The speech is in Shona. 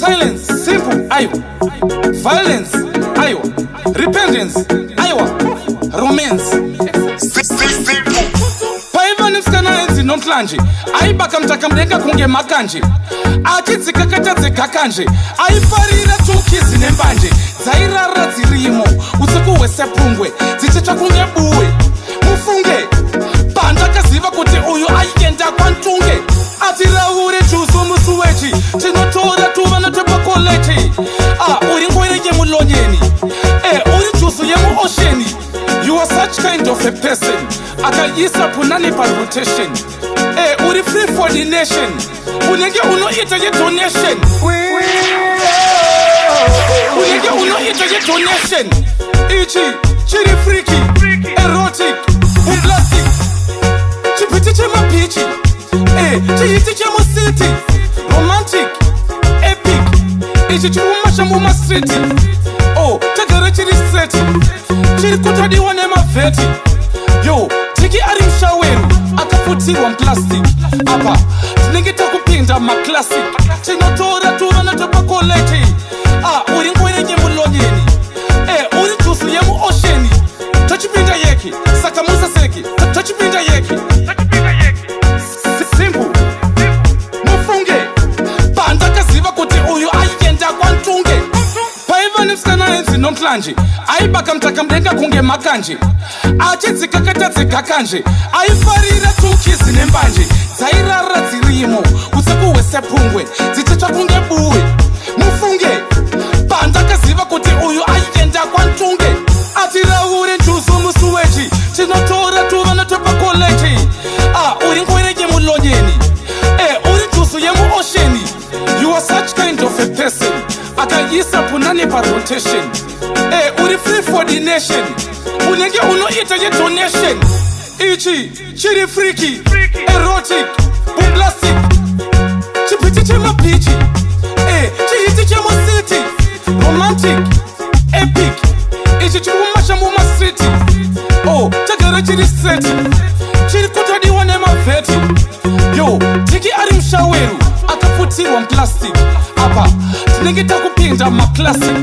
Silence, simple, aiwa. Violence, aiwa. Repentance, aiwa. Romance. Paiva nimsikana enzi nomhlanje. Ayibaka mtakamdenga kunge makanje. Achitsikakatadze kanje. Aifarira tukizi nembanje. Zairara dzirimo. Usiku wesepungwe. Dzichitsva kunge buwe. Mufunge. Pandakaziva kuti uyu aienda kwantunge. Atiraure juzu musuwechi. Tinotora tuvana tepakoleti. Uri ngoire yemulonyeni. Uri juzu yemuosheni. You are such kind of a person. Akayisa punani par rotation. Uri free for the nation. Unenge unoita ye donation. Unenge unoita ye donation. Ichi, chiri freaky, erotic, plastic. Chipiti chema pichi. Chihiti chema city. Romantic, epic. Ichi chirumasha muma street. Oh, tagara chiri straight. Chiri kutadiwa nema veti. Yo, tiki arimshaweru. Akaputirwa plastic. Apa, tinenge takupinda ma classic. Tinotora tuvana tepakoleti. Uri ngoire yemulonyeni. Uri jusu yemu osheni. Tachipinda yeki, sakamusa seki. Tachipinda yeki. Simple. Mufunge. Pandakaziva kuti uyu aienda kwantunge. Paiva nimsikana enzi nomhlanje. Aibaka mtakamdenga kunge makanje. Achitsikakatadze kanje. Aifarira tukizi nembanje. Zairara dzirimo. Usiku wesepungwe. Dzichitsva kunge buwe. Mufunge. Pandakaziva kuti uyu aienda kwantunge. Atiraure juzu musuwechi. Tinotora tuvana tepakoleti. Uri ngoire yemulonyeni. Uri juzu yemuosheni. You are such kind of a person. Akayisa punani par rotation. Uri free for the nation. Unenge unoita ye donation. Ichi, chiri freaky, erotic, plastic. Chipiti chema pichi. Chihiti chema city. Romantic, epic. Ichi chirumasha muma street. Oh, tagara chiri straight. Chiri kutadiwa nema veti. Yo, tiki arimshaweru. Akaputirwa plastic. Apa, tinenge takupinda ma classic.